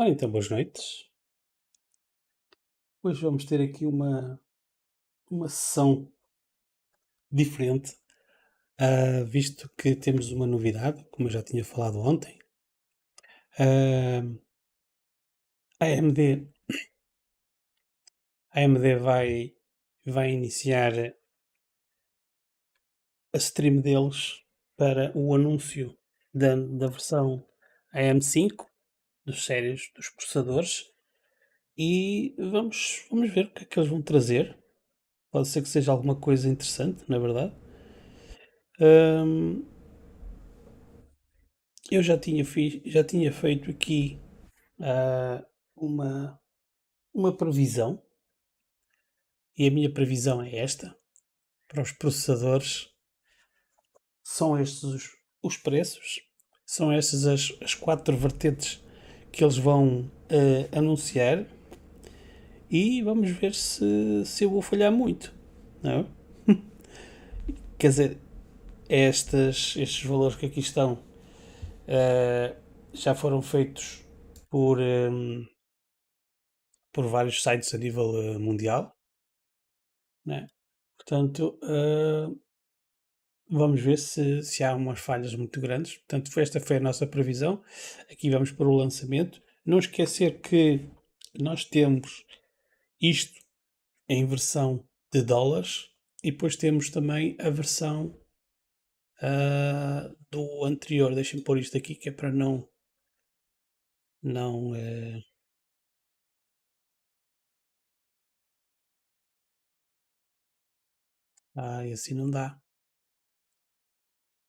Ora então, boas noites. Hoje vamos ter aqui uma sessão diferente, visto que temos uma novidade, como eu já tinha falado ontem. A AMD vai iniciar a stream deles para o anúncio da versão AMD 5 dos sérios dos processadores e vamos ver o que é que eles vão trazer. Pode ser que seja alguma coisa interessante, na verdade. Eu já tinha feito aqui uma previsão, e a minha previsão é esta. Para os processadores, são estes os preços, são estas as 4 vertentes que eles vão anunciar, e vamos ver se eu vou falhar muito, não é? Quer dizer, estes valores que aqui estão já foram feitos por vários sites a nível mundial, né? Portanto, vamos ver se há umas falhas muito grandes. Portanto, esta foi a nossa previsão. Aqui vamos para o lançamento. Não esquecer que nós temos isto em versão de dólares e depois temos também a versão do anterior. Deixem-me pôr isto aqui que é para não assim não dá.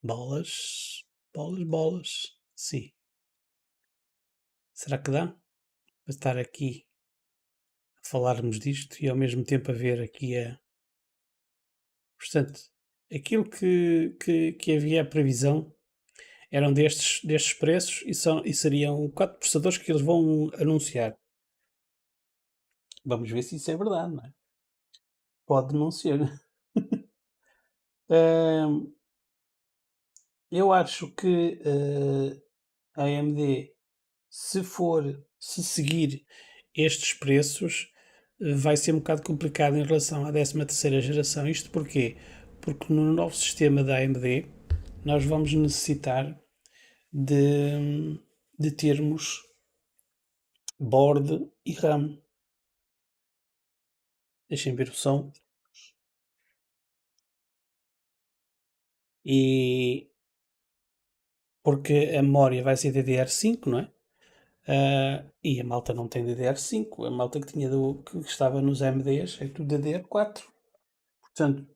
Bolas. Sim. Será que dá? Para estar aqui a falarmos disto e ao mesmo tempo a ver aqui Portanto, aquilo que havia a previsão eram destes preços e seriam 4 processadores que eles vão anunciar. Vamos ver se isso é verdade, não é? Pode não ser. Eu acho que a AMD, se seguir estes preços, vai ser um bocado complicado em relação à 13ª geração. Isto porquê? Porque no novo sistema da AMD nós vamos necessitar de termos board e RAM. Deixem ver o som. E porque a memória vai ser DDR5, não é? E a malta não tem DDR5. A malta que estava nos AMDs é tudo DDR4. Portanto,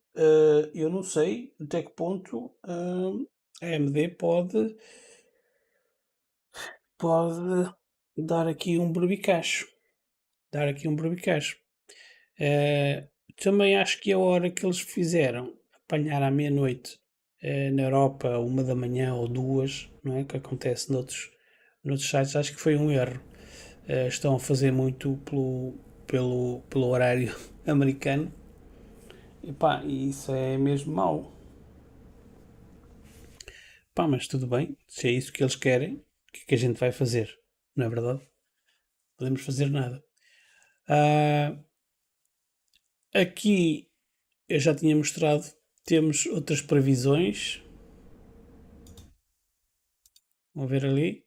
eu não sei até que ponto a AMD pode dar aqui um berbicacho. Também acho que a hora que eles fizeram apanhar à meia-noite na Europa, 1 da manhã ou 2, não é? Que acontece noutros sites, acho que foi um erro. Estão a fazer muito pelo horário americano. E isso é mesmo mau. Mas tudo bem, se é isso que eles querem, o que é que a gente vai fazer? Não é verdade? Não podemos fazer nada. Aqui eu já tinha mostrado, temos outras previsões. Vão ver ali.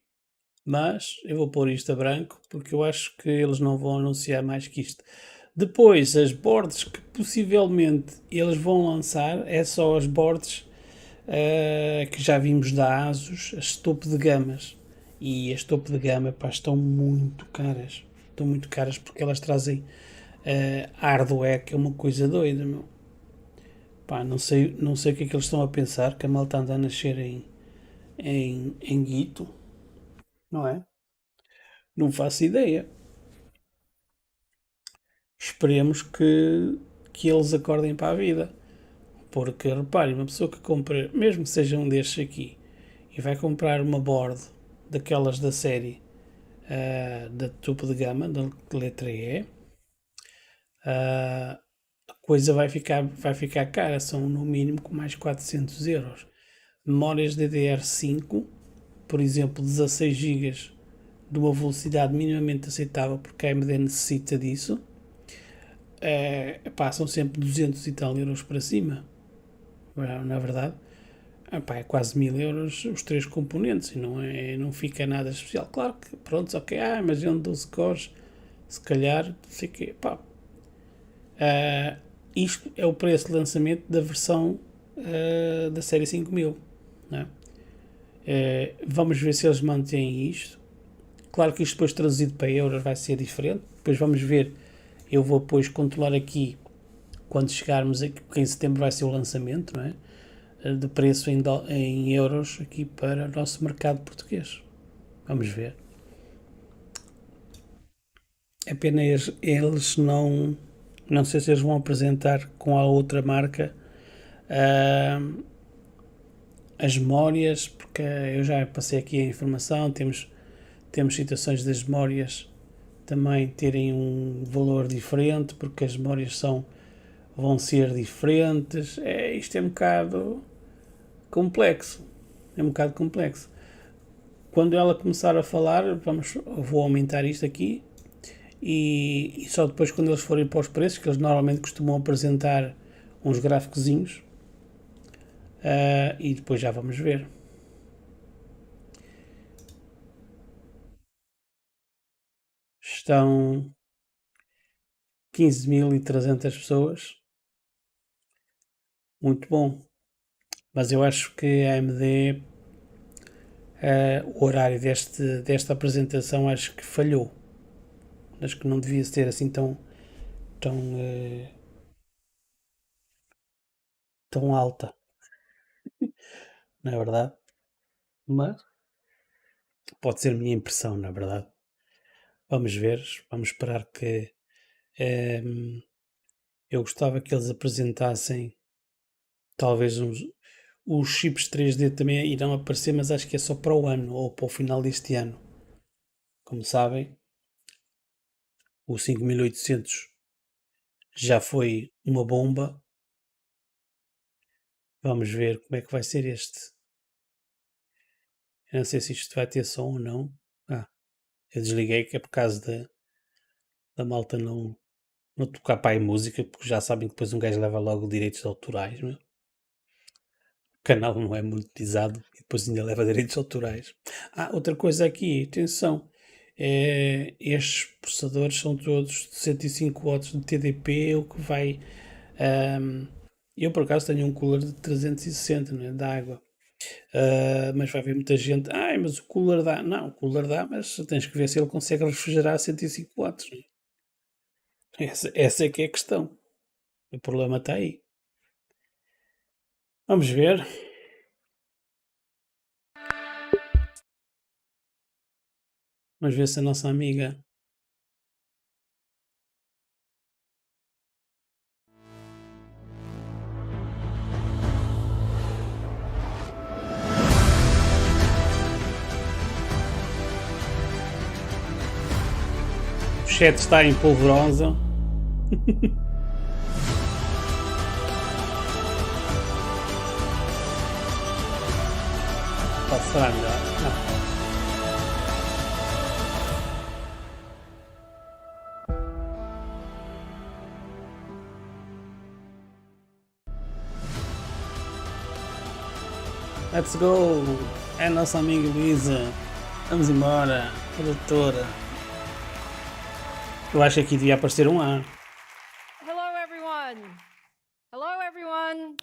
Mas eu vou pôr isto a branco porque eu acho que eles não vão anunciar mais que isto. Depois, as boards que possivelmente eles vão lançar é só as boards que já vimos da ASUS, as topo de gamas. E as topo de gama estão muito caras. Estão muito caras porque elas trazem hardware, que é uma coisa doida, meu. Não sei o que é que eles estão a pensar, que a malta anda a nascer em guito, não é? Não faço ideia. Esperemos que eles acordem para a vida. Porque, reparem, uma pessoa que compra, mesmo que seja um destes aqui, e vai comprar uma board daquelas da série da topo de gama, da letra E, a coisa vai ficar cara. São no mínimo com mais 400 euros. Memórias DDR5, por exemplo, 16 GB de uma velocidade minimamente aceitável, porque a AMD necessita disso, são sempre 200 e tal euros para cima, na verdade. É quase 1000 euros os 3 componentes e não fica nada especial. Claro que, pronto, ok, mas é um 12 cores, se calhar, não sei o quê, isto é o preço de lançamento da versão da série 5000, né? Vamos ver se eles mantêm isto. Claro que isto depois traduzido para euros vai ser diferente, depois vamos ver, eu vou depois controlar aqui, quando chegarmos aqui, porque em setembro vai ser o lançamento, não é? De preço em euros aqui para o nosso mercado português. Vamos ver. É pena eles não sei se eles vão apresentar com a outra marca as memórias, porque eu já passei aqui a informação, temos situações das memórias também terem um valor diferente, porque as memórias vão ser diferentes. Isto é um bocado complexo. Quando ela começar a falar, vou aumentar isto aqui e só depois, quando eles forem para os preços, que eles normalmente costumam apresentar uns gráficozinhos, e depois já vamos ver. Estão 15.300 pessoas. Muito bom. Mas eu acho que a AMD, o horário desta apresentação, acho que falhou. Acho que não devia ser assim tão alta, não é verdade? Mas pode ser minha impressão, na verdade. Vamos ver, vamos esperar que eu gostava que eles apresentassem talvez os chips 3D também irão aparecer, mas acho que é só para o ano ou para o final deste ano. Como sabem, o 5800 já foi uma bomba. Vamos ver como é que vai ser este. Eu não sei se isto vai ter som ou não. Eu desliguei, que é por causa da malta não tocar para aí música, porque já sabem que depois um gajo leva logo direitos autorais, meu. O canal não é monetizado e depois ainda leva direitos autorais. Outra coisa aqui, atenção, estes processadores são todos de 105 watts de TDP, o que vai... eu por acaso tenho um cooler de 360, não é, de água. Mas vai haver muita gente, mas o cooler dá. Não, o cooler dá, mas tens que ver se ele consegue refrigerar a 105 watts. Né? Essa é que é a questão. O problema está aí. Vamos ver. Vamos ver se a nossa amiga... O chat está em polvorosa. Será melhor? Não. Let's go! É a nossa amiga Luísa. Vamos embora, produtora. Eu acho que aqui devia aparecer um A. Hello, everyone. Hello, everyone.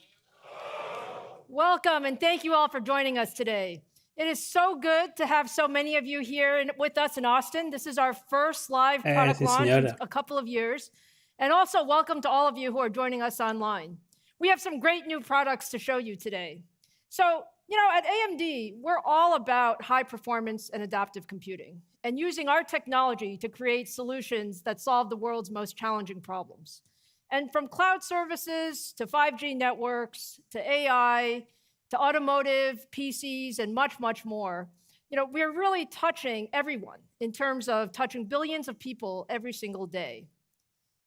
Welcome, and thank you all for joining us today. It is so good to have so many of you here with us in Austin. This is our first live product launch in a couple of years. And also welcome to all of you who are joining us online. We have some great new products to show you today. So, at AMD, we're all about high performance and adaptive computing and using our technology to create solutions that solve the world's most challenging problems. And from cloud services to 5G networks to AI to automotive, PCs, and much, much more, we're really touching everyone in terms of touching billions of people every single day.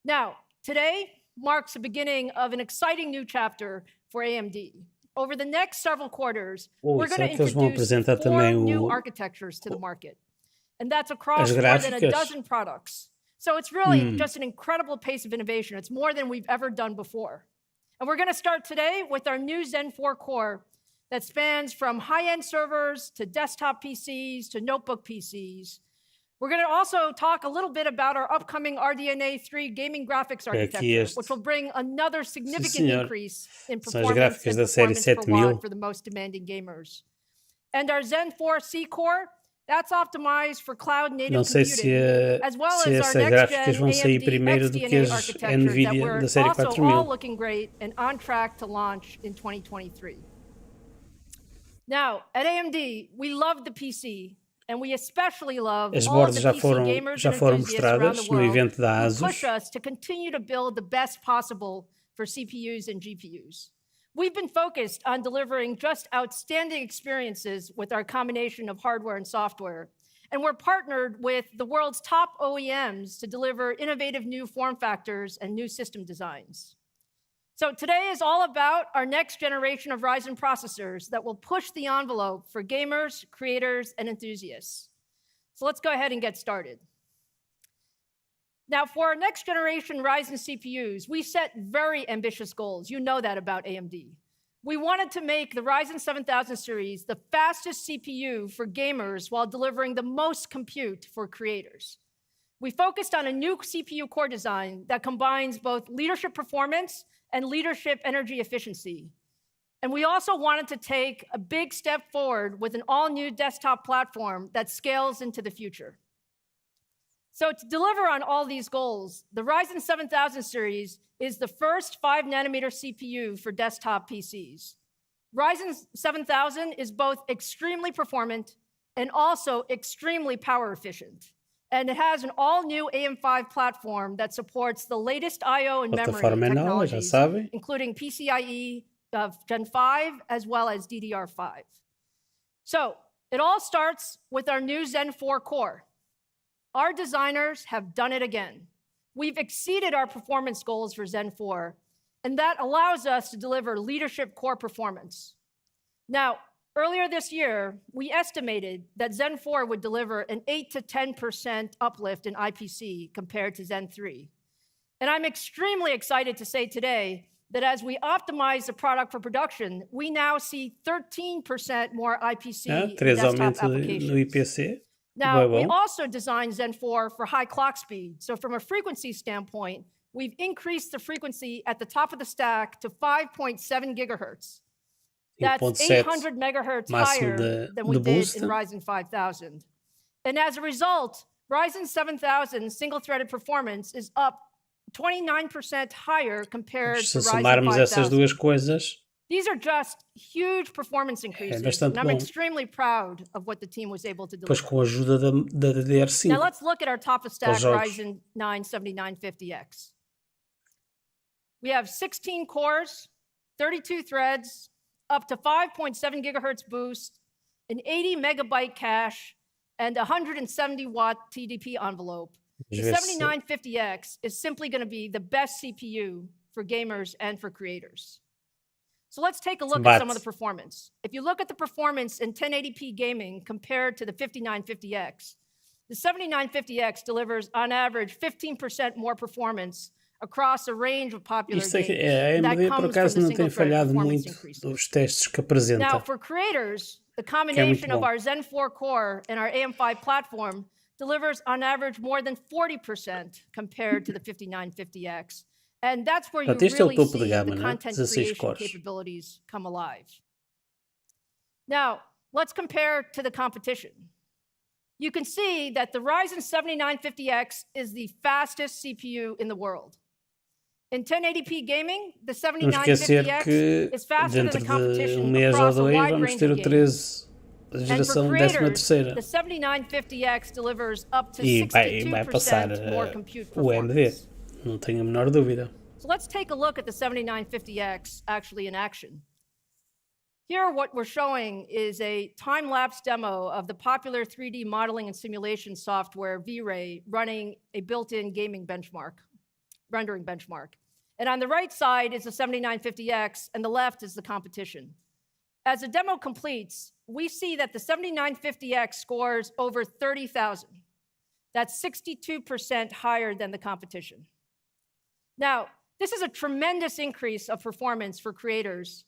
Now, today marks the beginning of an exciting new chapter for AMD. Over the next several quarters, we're going to introduce 4 new architectures to the market. And that's across more than a dozen products. So it's really just an incredible pace of innovation. It's more than we've ever done before. And we're going to start today with our new Zen 4 core that spans from high-end servers to desktop PCs to notebook PCs. We're going to also talk a little bit about our upcoming RDNA 3 gaming graphics architecture, which will bring another significant increase in performance and performance per watt for the most demanding gamers. And our Zen 4 C core, that's optimized for cloud-native computing, as well as our next-gen AMD XDNA architecture that we're also all looking great and on track to launch in 2023. Now, at AMD, we love the PC, and we especially love all of the PC gamers and enthusiasts around the world who push us to continue to build the best possible for CPUs and GPUs. We've been focused on delivering just outstanding experiences with our combination of hardware and software, and we're partnered with the world's top OEMs to deliver innovative new form factors and new system designs. So today is all about our next generation of Ryzen processors that will push the envelope for gamers, creators, and enthusiasts. So let's go ahead and get started. Now, for our next generation Ryzen CPUs, we set very ambitious goals. You know that about AMD. We wanted to make the Ryzen 7000 series the fastest CPU for gamers while delivering the most compute for creators. We focused on a new CPU core design that combines both leadership performance and leadership energy efficiency. And we also wanted to take a big step forward with an all-new desktop platform that scales into the future. So to deliver on all these goals, the Ryzen 7000 series is the first 5-nanometer CPU for desktop PCs. Ryzen 7000 is both extremely performant and also extremely power efficient. And it has an all-new AM5 platform that supports the latest I/O and memory technologies, including PCIe Gen 5 as well as DDR5. So it all starts with our new Zen 4 core. Our designers have done it again. We've exceeded our performance goals for Zen 4, and that allows us to deliver leadership core performance. Now, earlier this year, we estimated that Zen 4 would deliver an 8 to 10% uplift in IPC compared to Zen 3. And I'm extremely excited to say today that as we optimize the product for production, we now see 13% more IPC in desktop applications. Now, we also designed Zen 4 for high clock speed. So from a frequency standpoint, we've increased the frequency at the top of the stack to 5.7 gigahertz. That's 800 megahertz higher than we did in Ryzen 5000. And as a result, Ryzen 7000 single-threaded performance is up 29% higher compared to Ryzen 5000. These are just huge performance increases, and I'm extremely proud of what the team was able to deliver. Now let's look at our top-of-stack Ryzen 9 7950X. We have 16 cores, 32 threads, up to 5.7 gigahertz boost, an 80 megabyte cache, and 170 watt TDP envelope. The 7950X is simply going to be the best CPU for gamers and for creators. So let's take a look at some of the performance. If you look at the performance in 1080p gaming compared to the 5950X, the 7950X delivers on average 15% more performance across a range of popular games. A AMD por acaso não tem falhado muito nos testes que apresenta. Now, for creators, the combination of our Zen 4 core and our AM5 platform delivers on average more than 40% compared to the 5950X. And that's where you really see the content creation capabilities come alive. Now, let's compare to the competition. You can see that the Ryzen 7950X is the fastest CPU in the world. In 1080p gaming, the 7950X is faster than the competition across a wide range of games. And for creators, the 7950X delivers up to 62% more compute performance. Não tenho a menor dúvida. So let's take a look at the 7950X actually in action. Here, what we're showing is a time-lapse demo of the popular 3D modeling and simulation software V-Ray running a built-in gaming benchmark, rendering benchmark. And on the right side is the 7950X, and the left is the competition. As the demo completes, we see that the 7950X scores over 30,000. That's 62% higher than the competition. Now, this is a tremendous increase of performance for creators,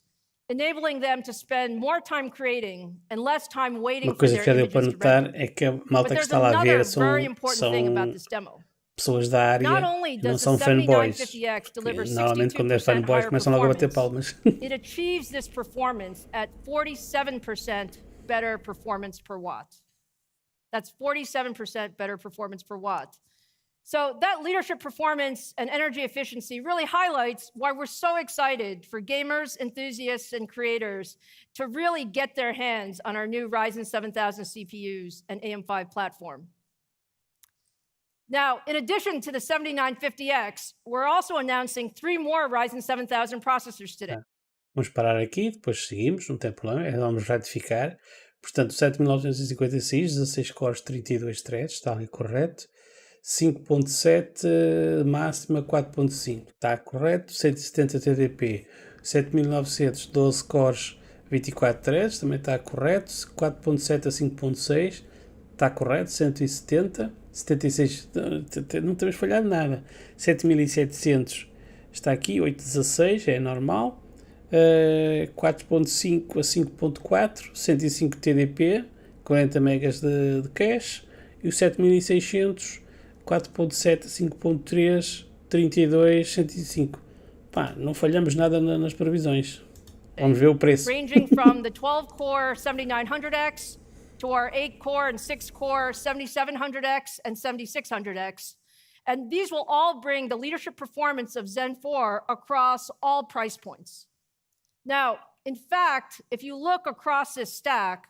enabling them to spend more time creating and less time waiting for their images to render. É que a malta But que there's está lá a another ver very important thing about this demo. pessoas da área, Not only não does the são fanboys. 7950X deliver Normalmente quando é 62% fanboys higher começam logo a bater performance, palmas. it achieves this performance at 47% better performance per watt. That's 47% better performance per watt. So that leadership performance and energy efficiency really highlights why we're so excited for gamers, enthusiasts, and creators to really get their hands on our new Ryzen 7000 CPUs and AM5 platform. Now, in addition to the 7950X, we're also announcing 3 more Ryzen 7000 processors today. Vamos parar aqui, depois seguimos, não tem problema, vamos ratificar. Portanto, 7956, 16 cores, 32 threads, está ali correto. 5.7, máxima 4.5, está correto. 170 TDP, 7900, 12 cores, 24 threads, também está correto. 4.7 a 5.6, está correto. 170, 76, não temos falhado nada. 7700 está aqui, 816, é normal. 4.5 a 5.4, 105 TDP, 40 megas de cache. E o 7600, 4.7 a 5.3, 32, 105. Pá, não falhamos nada nas previsões. Vamos ver o preço. Ranging from the 12-core 7900X to our 8-core and 6-core 7700X and 7600X. And these will all bring the leadership performance of Zen 4 across all price points. Now, in fact, if you look across this stack,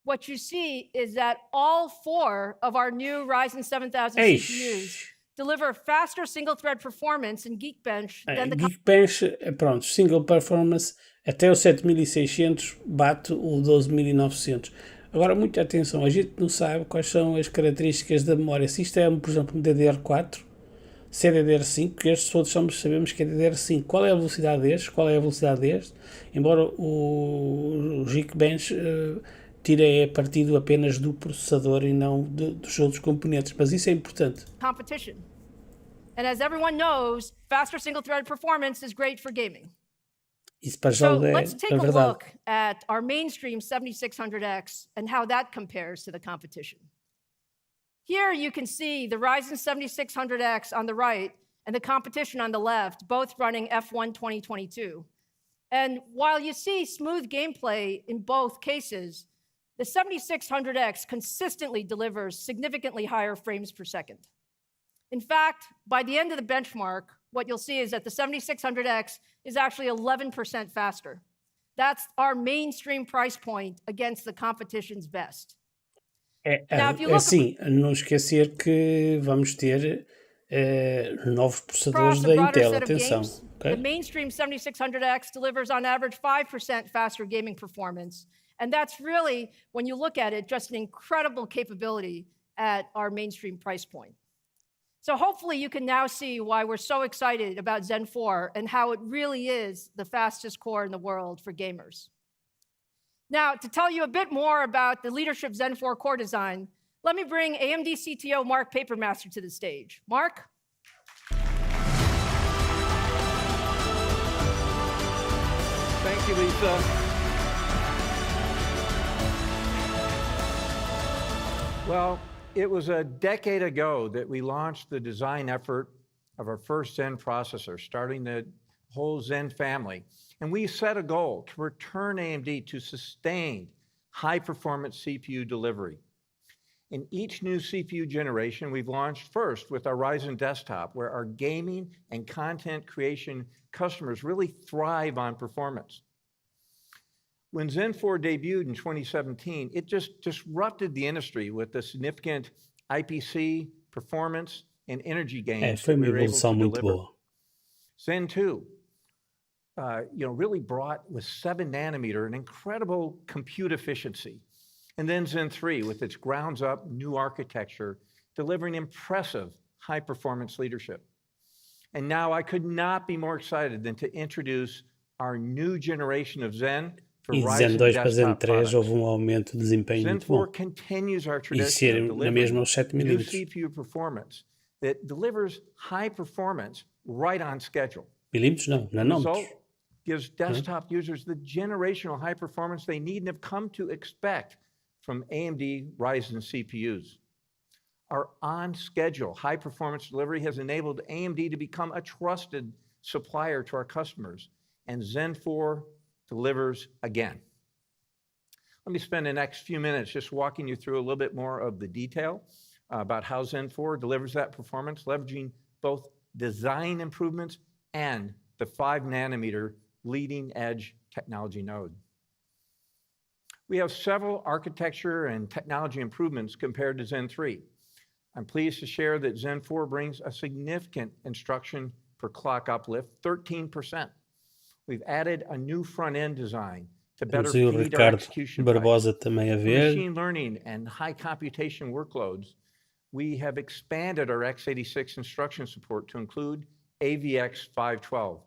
what you see is that all 4 of our new Ryzen 7000 CPUs deliver faster single-thread performance in Geekbench than the... Geekbench, pronto, single performance, até o 7600 bate o 12900. Agora, muita atenção, a gente não sabe quais são as características da memória. Se isto é, por exemplo, um DDR4, se é DDR5, que estes todos sabemos que é DDR5. Qual é a velocidade deste? Qual é a velocidade deste? Embora o Geekbench tire partido apenas do processador e não dos outros componentes, mas isso é importante. Competition. And as everyone knows, faster single-thread performance is great for gaming. Isso para jogo é let's take verdade. a look at our mainstream 7600X and how that compares to the competition. Here you can see the Ryzen 7600X on the right and the competition on the left, both running F1 2022. And while you see smooth gameplay in both cases, the 7600X consistently delivers significantly higher frames per second. In fact, by the end of the benchmark, what you'll see is that the 7600X is actually 11% faster. That's our mainstream price point against the competition's best. Assim, não esquecer que vamos ter novos processadores da Intel, atenção. Okay? The mainstream 7600X delivers on average 5% faster gaming performance. And that's really, when you look at it, just an incredible capability at our mainstream price point. So hopefully you can now see why we're so excited about Zen 4 and how it really is the fastest core in the world for gamers. Now, to tell you a bit more about the leadership Zen 4 core design, let me bring AMD CTO Mark Papermaster to the stage. Mark? Thank you, Lisa. Well, it was a decade ago that we launched the design effort of our first Zen processor, starting the whole Zen family. And we set a goal to return AMD to sustained high-performance CPU delivery. In each new CPU generation, we've launched first with our Ryzen desktop, where our gaming and content creation customers really thrive on performance. When Zen 4 debuted in 2017, it just disrupted the industry with the significant IPC, performance, and energy gains that we were able to deliver. Zen 2, really brought with 7 nanometer an incredible compute efficiency. And then Zen 3 with its grounds up new architecture, delivering impressive high performance leadership. And now I could not be more excited than to introduce our new generation of Zen E de Zen 2 para Zen 3 houve um aumento de desempenho muito bom. E ser na mesma os 7mm. CPU performance that delivers high performance right on schedule. Milímetros não, nanômetros. Gives desktop users the generational high performance they need and have come to expect from AMD Ryzen CPUs. Our on-schedule high-performance delivery has enabled AMD to become a trusted supplier to our customers, and Zen 4 delivers again. Let me spend the next few minutes just walking you through a little bit more of the detail about how Zen 4 delivers that performance, leveraging both design improvements and the 5nm leading-edge technology node. We have several architecture and technology improvements compared to Zen 3. I'm pleased to share that Zen 4 brings a significant instruction per clock uplift, 13%. We've added a new front-end design to better feed our execution machine learning and high computation workloads. We have expanded our x86 instruction support to include AVX 512.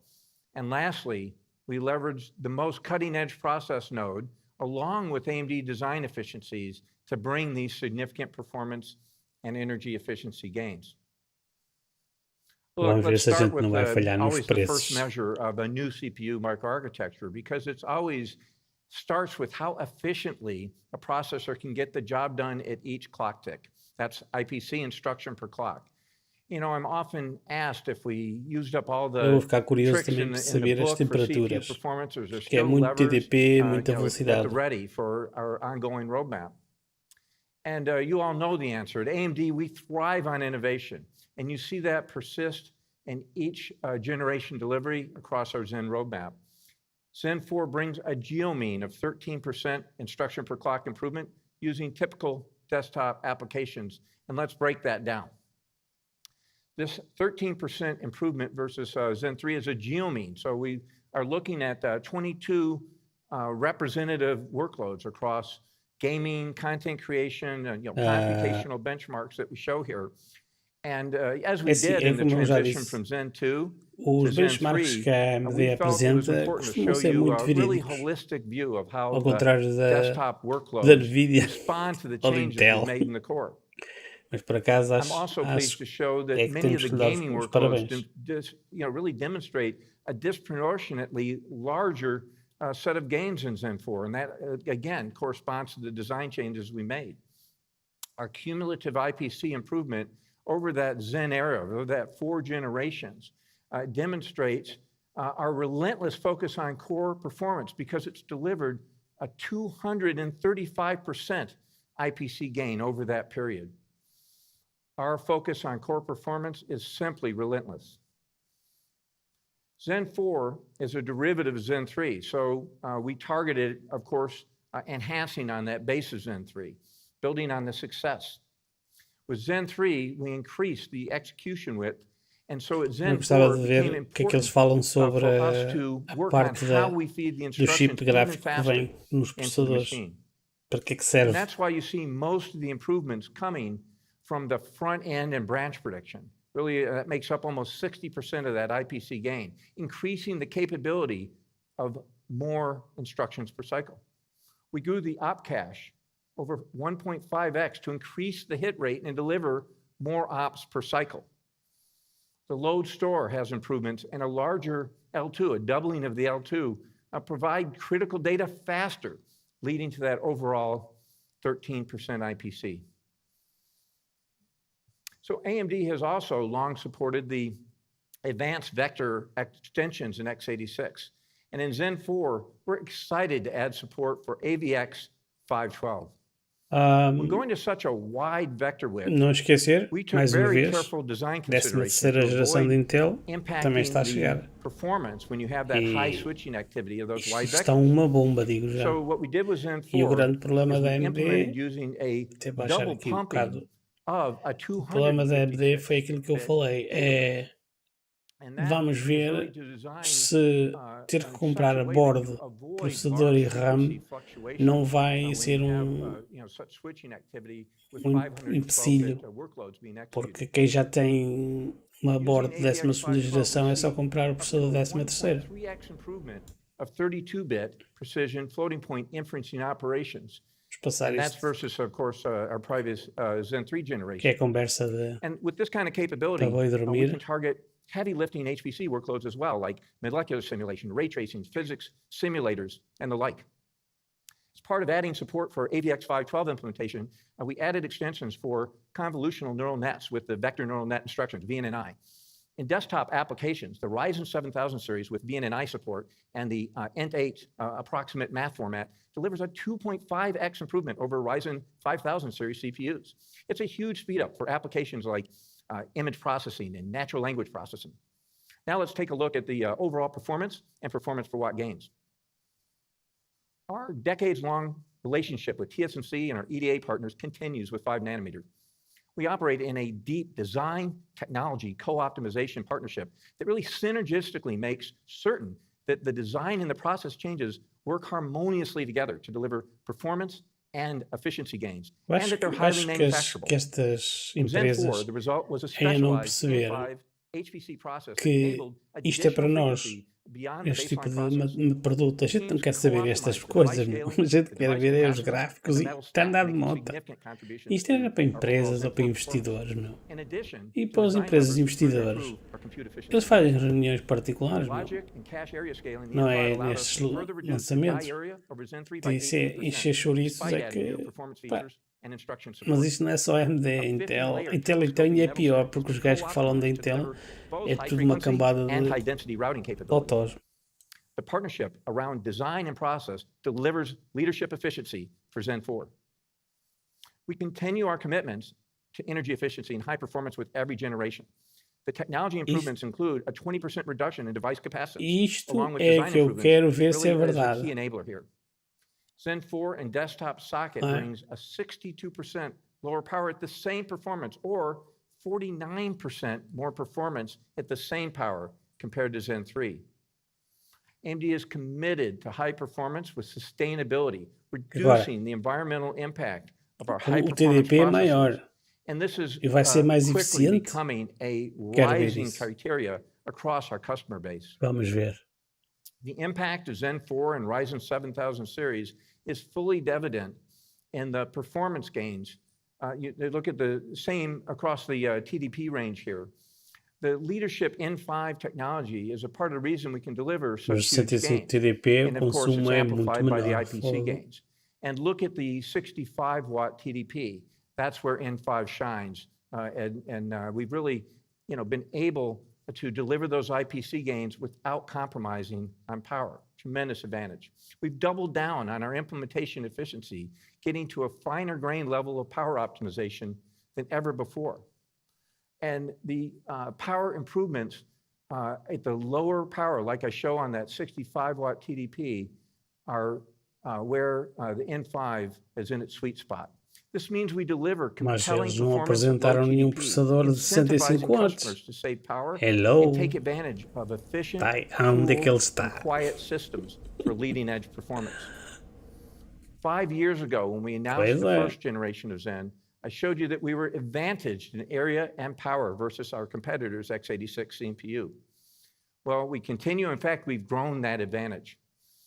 And lastly, we leveraged the most cutting-edge process node along with AMD design efficiencies to bring these significant performance and energy efficiency gains. Look, let's start with always the first measure of a new CPU microarchitecture, because it's always starts with how efficiently a processor can get the job done at each clock tick. That's IPC instruction per clock. You know, I'm often asked if we used up all the tricks in the book for CPU performance, or is there still levers at the ready for our ongoing roadmap? And you all know the answer. At AMD, we thrive on innovation, and you see that persist in each generation delivery across our Zen roadmap. Zen 4 brings a geomean of 13% instruction per clock improvement using typical desktop applications, and let's break that down. This 13% improvement versus Zen 3 is a geomean, so we are looking at 22 representative workloads across gaming, content creation, computational benchmarks that we show here. And as we did in the transition from Zen 2 to Zen 3, we felt it was important to show you a really holistic view of how the desktop workloads respond to the changes we made in the core. Mas por acaso I'm also pleased to show that many of the gaming workloads really demonstrate a disproportionately larger set of gains in Zen 4, and that, again, corresponds to the design changes we made. Our cumulative IPC improvement over that Zen era, over that 4 generations, demonstrates our relentless focus on core performance, because it's delivered a 235% IPC gain over that period. Our focus on core performance is simply relentless. Zen 4 is a derivative of Zen 3, so we targeted, of course, enhancing on that base of Zen 3, building on the success. With Zen 3, we increased the execution width, and so at Zen 4 it became important for us to work on how we feed the instructions even faster into the machine. And that's why you see most of the improvements coming from the front end and branch prediction. Really, that makes up almost 60% of that IPC gain, increasing the capability of more instructions per cycle. We grew the op cache over 1.5x to increase the hit rate and deliver more ops per cycle. The load store has improvements, and a larger L2, a doubling of the L2, provide critical data faster, leading to that overall 13% IPC. So AMD has also long supported the advanced vector extensions in x86. And in Zen 4, we're excited to add support for AVX 512. When going to such a wide vector width, não esquecer, we took mais uma very vez, careful design 13ª geração de Intel também está a chegar. Performance when you have that high switching activity of those wide vectors. Está uma bomba, digo já. So what we did with Zen 4 e o grande problema da AMD, implemented using a double pumping of a 250. O problema da AMD foi aquilo que eu falei, vamos ver se ter que comprar a bordo, processador e RAM não vai ser um empecilho, porque quem já tem uma board de 12ª geração é só comprar o processador de 13ª. of 32-bit precision floating point inferencing operations. Passar And that's isto, versus, of course, our previous Zen 3 que é generation. a conversa de And with this kind of capability, para boi we dormir. can target heavy lifting HPC workloads as well, like molecular simulation, ray tracing, physics simulators, and the like. As part of adding support for AVX 512 implementation, we added extensions for convolutional neural nets with the vector neural net instructions, VNNI. In desktop applications, the Ryzen 7000 series with VNNI support and the Int8 approximate math format delivers a 2.5x improvement over Ryzen 5000 series CPUs. It's a huge speed up for applications like image processing and natural language processing. Now let's take a look at the overall performance and performance per watt gains. Our decades-long relationship with TSMC and our EDA partners continues with 5 nanometer. We operate in a deep design technology co-optimization partnership that really synergistically makes certain that the design and the process changes work harmoniously together to deliver performance and efficiency gains, and that they're highly manufacturable. Que estas Zen 4, empresas the result was a ainda não specialized perceberam N5 HPC process that que enabled isto é para additional nós, frequency beyond the este tipo baseline de process. produto. A gente não Teams quer saber estas co-optimized the coisas, device não. scaling, A gente the quer device ver é os capacitance, gráficos and e the metal está a stack, andar de making nota. significant contributions Isto era to para our overall empresas ou Zen para 4 performance. investidores, não. In addition, E para as design empresas levers further investidores, improve our compute efficiency. eles fazem reuniões particulares, não. Logic and cache area scaling, the Não N5 é allowed us nestes to further reduce the lançamentos. die area over Zen 3 by Isso é 18%, encher chouriços, despite é adding new que. performance Pá, features and instruction mas support. isto não é só AMD, A Intel. 50-layer Intel então telescoping ainda é metal pior, stack porque has os been gajos que falam da co-optimized to Intel deliver both é high tudo uma frequency cambada and de high density routing capability. totós. The partnership around design and process delivers leadership efficiency for Zen 4. We continue our commitments to energy efficiency and high performance with every generation. The technology improvements include a 20% reduction in device capacity, Isto along with é design que eu improvements, quero ver se é really is a verdade. key enabler here. Zen 4 and desktop socket Ah. brings a 62% lower power at the same performance, or 49% more performance at the same power compared to Zen 3. AMD is committed to high performance with sustainability, reducing the environmental impact of our high O performance TDP é processors. maior And this is e vai ser mais quickly eficiente. becoming a Quero ver rising isso. criteria across our customer base. Vamos ver. The impact of Zen 4 and Ryzen 7000 series is fully evident in the performance gains. You look at the same across the TDP range here. The leadership N5 technology is a part of the reason we can deliver such Os huge 65 gains. TDP, o And of course, it's consumo é muito amplified by the menor. IPC gains. And look at the 65 watt TDP. That's where N5 shines. We've really, been able to deliver those IPC gains without compromising on power. Tremendous advantage. We've doubled down on our implementation efficiency, getting to a finer grain level of power optimization than ever before. And the power improvements at the lower power, like I show on that 65 watt TDP, are where the N5 is in its sweet spot. This means we deliver Mas compelling eles não performance at low apresentaram nenhum TDP, processador de incentivizing 65 watts. customers to save power Hello. and take advantage of efficient, Tá, onde é que cool, ele está? and quiet systems for leading-edge performance. 5 years ago, when we announced Pois the é. first generation of Zen, I showed you that we were advantaged in area and power versus our competitors' x86 CPU. Well, we continue. In fact, we've grown that advantage.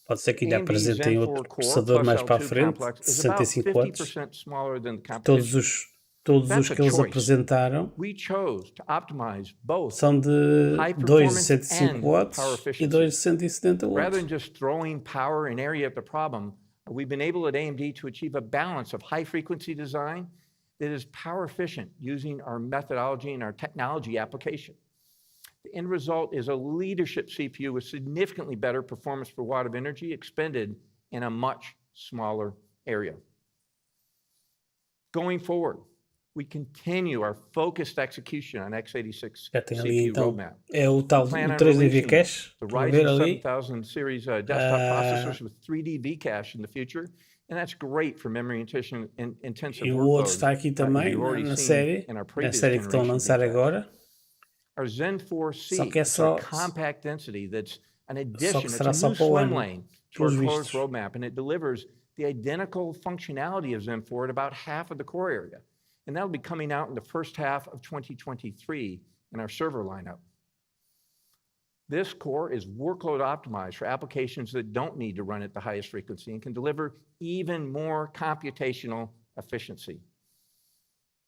Pode ser que ainda AMD apresentem Zen 4 outro Core processador plus mais para a L2 frente, complex de is about 65 watts. 50% smaller than the Todos competition. os That's a que eles choice. apresentaram We chose to optimize both são de high 2 de performance 105 and watts power e efficiency. 2 de 170 Rather watts. than just throwing power and area at the problem, we've been able at AMD to achieve a balance of high frequency design that is power efficient using our methodology and our technology application. The end result is a leadership CPU with significantly better performance per watt of energy expended in a much smaller area. Going forward, we continue our focused execution on x86 Já tem ali CPU então, roadmap. é o tal Plan o on 3D releasing Vcache, the estão a ver Ryzen ali. 7000 series desktop processors with 3D Vcache in the future, and that's great for memory intensive E o outro workloads. está aqui também you've already na seen série, in our na previous série que estão a generation lançar Vcache. agora. Our Zen 4C Só que é is our só- compact density that's an Só addition, que it's será a só new para o swim ano, lane to our pelos closed vistos. roadmap, and it delivers the identical functionality of Zen 4 at about half of the core area. And that'll be coming out in the first half of 2023 in our server lineup. This core is workload optimized for applications that don't need to run at the highest frequency and can deliver even more computational efficiency.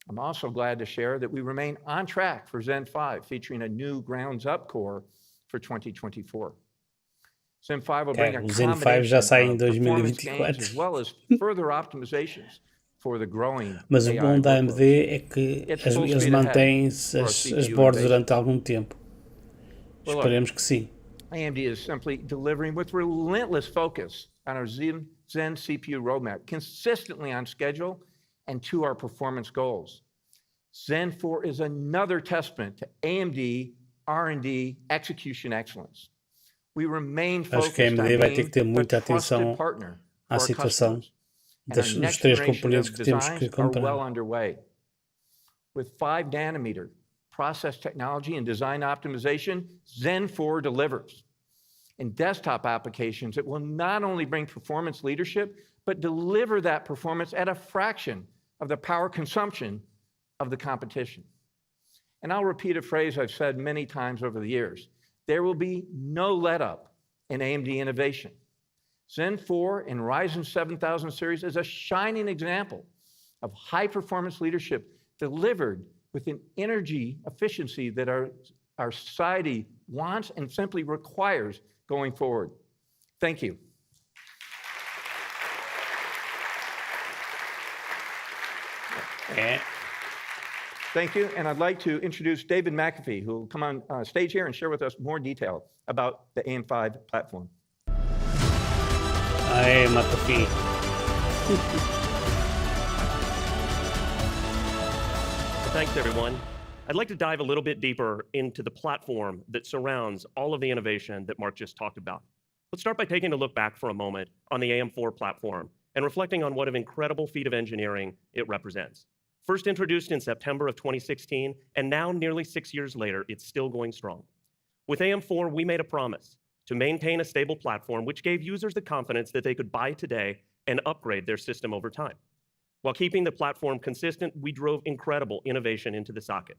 I'm also glad to share that we remain on track for Zen 5, featuring a new grounds-up core for 2024. Zen 5 will bring a combination of performance gains as well as further optimizations for the growing Mas o AI bom da AMD workloads. é que It's full eles speed mantêm ahead as for our CPU boards innovation. durante algum tempo. Well, Esperemos que sim. AMD is simply delivering with relentless focus on our Zen CPU roadmap, consistently on schedule and to our performance goals. Zen 4 is another testament to AMD R&D execution excellence. We remain Acho que a focused on AMD vai ter being que ter the muita trusted atenção partner à for our situação customers. And our dos next três generation componentes of que temos que designs are well comprar. underway. With 5 nanometer process technology and design optimization, Zen 4 delivers. In desktop applications, it will not only bring performance leadership, but deliver that performance at a fraction of the power consumption of the competition. And I'll repeat a phrase I've said many times over the years. There will be no let-up in AMD innovation. Zen 4 and Ryzen 7000 series is a shining example of high-performance leadership delivered with an energy efficiency that our society wants and simply requires going forward. Thank you. Thank you, and I'd like to introduce David McAfee, who will come on stage here and share with us more detail about the AM5 platform. Aê, McAfee. Thanks, everyone. I'd like to dive a little bit deeper into the platform that surrounds all of the innovation that Mark just talked about. Let's start by taking a look back for a moment on the AM4 platform and reflecting on what an incredible feat of engineering it represents. First introduced in September of 2016, and now nearly 6 years later, it's still going strong. With AM4, we made a promise to maintain a stable platform which gave users the confidence that they could buy today and upgrade their system over time. While keeping the platform consistent, we drove incredible innovation into the socket.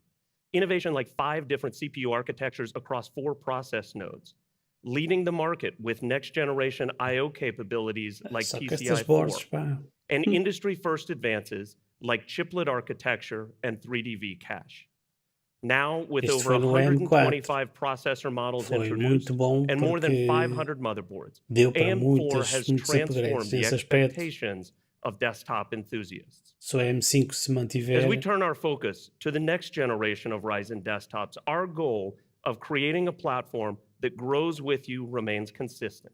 Innovation like 5 different CPU architectures across 4 process nodes, leading the market with next-generation I/O capabilities like PCI 4, and industry-first advances like chiplet architecture and 3DV cache. Now, with over 125 processor models introduced and more than 500 motherboards, AM4 has transformed the expectations of desktop enthusiasts. As we turn our focus to the next generation of Ryzen desktops, our goal of creating a platform that grows with you remains consistent.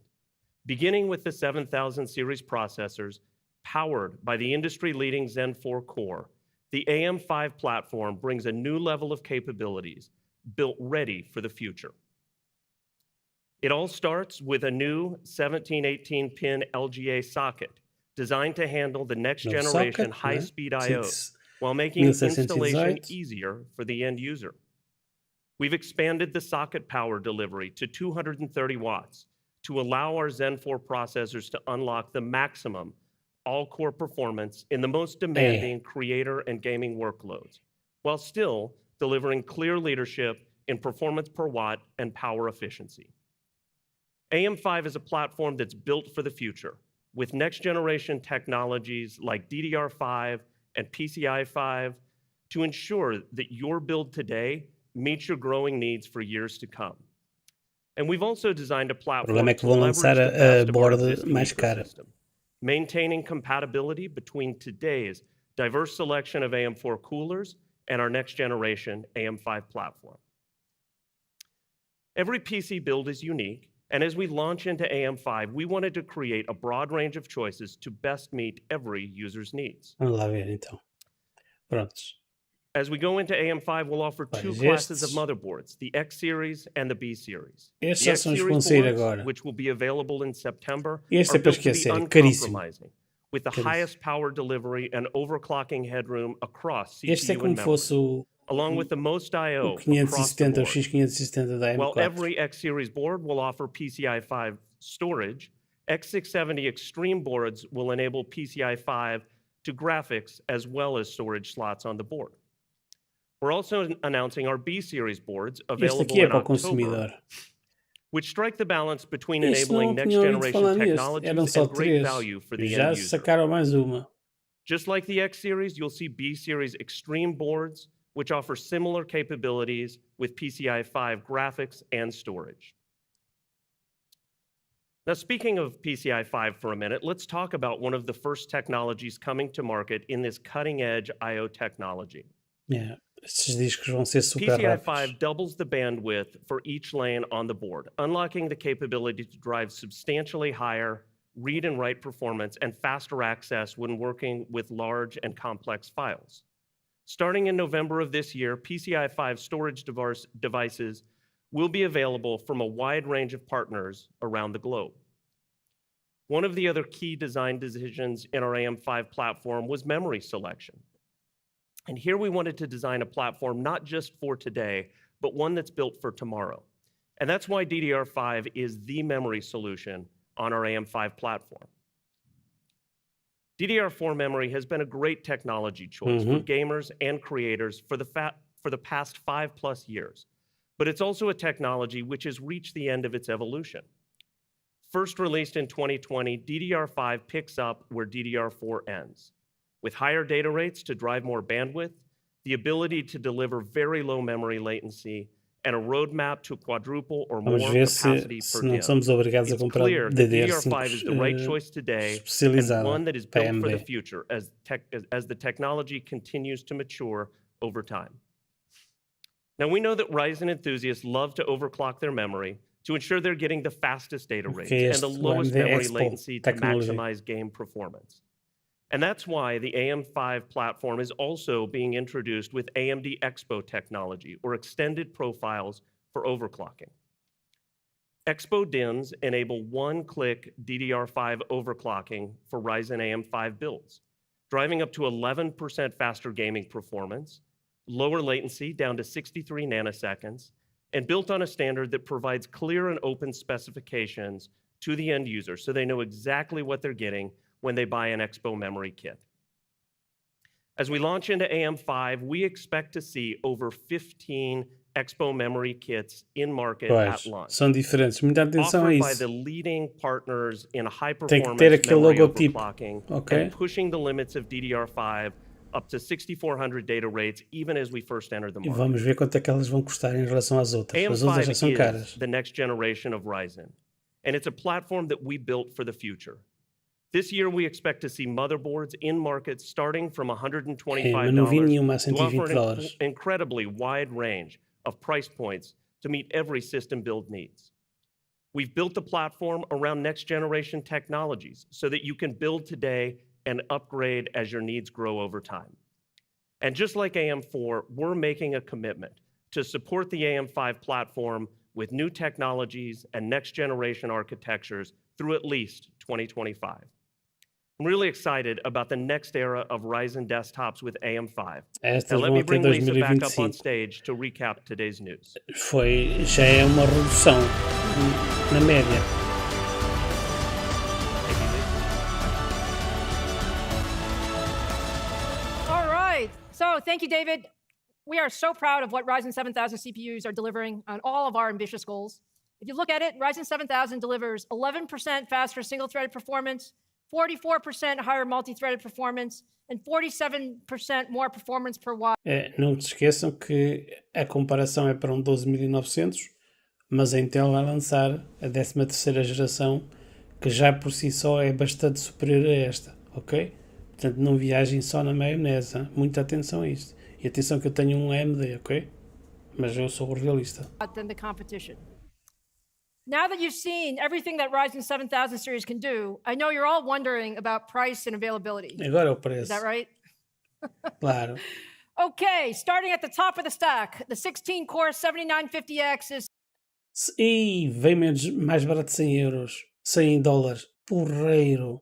Beginning with the 7000 series processors, powered by the industry-leading Zen 4 core, the AM5 platform brings a new level of capabilities built ready for the future. It all starts with a new 17/18-pin LGA socket designed to handle the next generation high-speed I/Os while making installation easier for the end user. We've expanded the socket power delivery to 230 watts to allow our Zen 4 processors to unlock the maximum all-core performance in the most demanding creator and gaming workloads, while still delivering clear leadership in performance per watt and power efficiency. AM5 is a platform that's built for the future, with next-generation technologies like DDR5 and PCI 5 to ensure that your build today meets your growing needs for years to come. And we've also designed a platform to leverage the best of our existing ecosystem, maintaining compatibility between today's diverse selection of AM4 coolers and our next-generation AM5 platform. Every PC build is unique, and as we launch into AM5, we wanted to create a broad range of choices to best meet every user's needs. Vamos lá ver, então. Prontos. As we go into AM5, we'll offer 2 classes of motherboards, the X series and the B series. The X series boards, which will be available in September, are built to be uncompromising, with the highest power delivery and overclocking headroom across CPU and memory, along with the most I/O across the board. While every X series board will offer PCI 5 storage, X670 Extreme boards will enable PCI 5 to graphics as well as storage slots on the board. We're also announcing our B series boards available in October which strike the balance between Isso enabling não next tinha ouvido falar generation neste. Eram technologies só and great 3. value for the Já end user. sacaram mais uma. Just like the X series, you'll see B series Extreme boards, which offer similar capabilities with PCIe 5 graphics and storage. Now, speaking of PCIe 5 for a minute, let's talk about one of the first technologies coming to market in this cutting-edge I/O technology. Yeah. Estes discos vão ser super PCIe rápidos. 5 doubles the bandwidth for each lane on the board, unlocking the capability to drive substantially higher read and write performance and faster access when working with large and complex files. Starting in November of this year, PCIe 5 storage devices will be available from a wide range of partners around the globe. One of the other key design decisions in our AM5 platform was memory selection. And here we wanted to design a platform not just for today, but one that's built for tomorrow. And that's why DDR5 is the memory solution on our AM5 platform. DDR4 memory has been a great technology choice for gamers and creators for the past 5+ years. But it's also a technology which has reached the end of its evolution. First released in 2020, DDR5 picks up where DDR4 ends, with higher data rates to drive more bandwidth, the ability to deliver very low memory latency, and a roadmap to quadruple or more Vamos ver capacity se per não DIMM. somos obrigados a It's comprar clear that DDR5 DDR5 is the right choice today and especializada one that is para built for the AMD. future as the technology continues to mature over time. Now, we know that Ryzen enthusiasts love to overclock their memory to ensure they're getting the fastest data rates and the lowest memory latency to maximize game performance. And that's why the AM5 platform is also being introduced with AMD Expo technology, or extended profiles for overclocking. Expo DIMMs enable one-click DDR5 overclocking for Ryzen AM5 builds, driving up to 11% faster gaming performance, lower latency down to 63 nanoseconds, and built on a standard that provides clear and open specifications to the end user so they know exactly what they're getting when they buy an Expo memory kit. As we launch into AM5, we expect to see over 15 Expo memory kits in market at launch. São diferentes. Muita atenção a Offered by isso. the leading partners in high Tem que performance ter aquele memory logotipo, overclocking ok? and pushing the limits of DDR5 up to 6400 data rates even as we first enter the E market. vamos ver quanto é que elas vão custar em relação às outras. As outras já AM5 são is caras. the next generation of Ryzen, and it's a platform that we built for the future. This year, we expect to see motherboards in market starting from $125 Mas não vi nenhuma a to offer $120. an incredibly wide range of price points to meet every system build needs. We've built the platform around next generation technologies so that you can build today and upgrade as your needs grow over time. And just like AM4, we're making a commitment to support the AM5 platform with new technologies and next generation architectures through at least 2025. I'm really excited about the next era of Ryzen desktops with AM5. Estas Now let vão me até bring Lisa back up on 2025. stage to recap today's news. Já é uma redução na média. Thank you, Lisa. All right. So thank you, David. We are so proud of what Ryzen 7000 CPUs are delivering on all of our ambitious goals. If you look at it, Ryzen 7000 delivers 11% faster single-threaded performance, 44% higher multi-threaded performance, and 47% more performance per watt. Não se esqueçam que a comparação é para um 12900, mas a Intel vai lançar a 13ª geração, que já por si só é bastante superior a esta, ok? Portanto, não viajem só na maionese, hein? Muita atenção a isto. E atenção que eu tenho um AMD, ok? Mas eu sou realista. Than the competition. Now that you've seen everything that Ryzen 7000 series can do, I know you're all wondering about price and availability. Agora é o preço. Is that right? Claro. Okay, starting at the top of the stack, the 16-core 7950X is... E vem mais barato de 100 euros, 100 dólares, porreiro.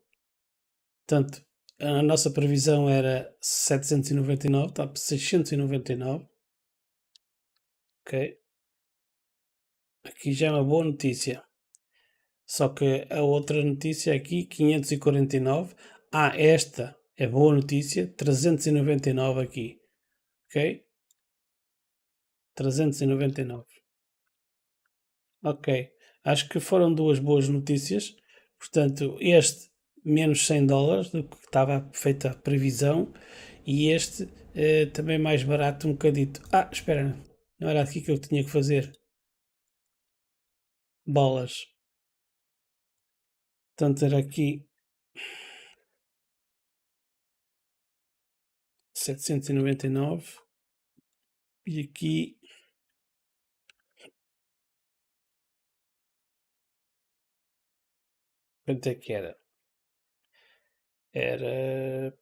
Portanto, a nossa previsão era 799, está para 699. Ok. Aqui já é uma boa notícia. Só que a outra notícia aqui, 549. Esta é boa notícia, 399 aqui. Ok? 399. Ok. Acho que foram duas boas notícias. Portanto, este menos $100 do que estava feita a previsão e este também mais barato um bocadito. Espera, não era aqui que eu tinha que fazer. Bolas. Portanto, era aqui 799 e aqui quanto é que era? Era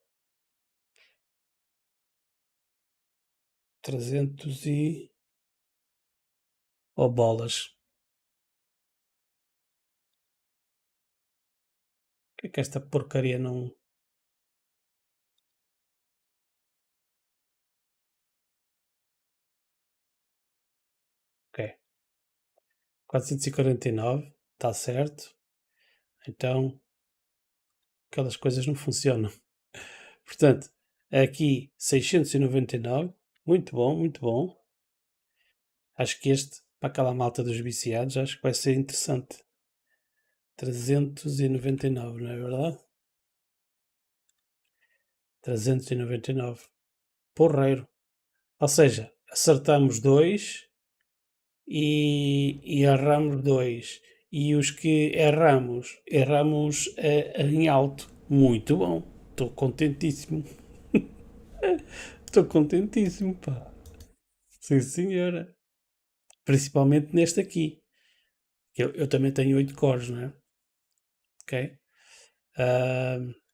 300 e... bolas. Que é que esta porcaria não... Ok. 449, está certo. Então, aquelas coisas não funcionam. Portanto, aqui 699, muito bom, muito bom. Acho que este, para aquela malta dos viciados, acho que vai ser interessante. 399, não é verdade? 399. Porreiro. Ou seja, acertamos 2 e erramos 2. E os que erramos em alto. Muito bom. Estou contentíssimo. Estou contentíssimo, pá. Sim, senhora. Principalmente neste aqui. Eu também tenho 8 cores, não é? Ok.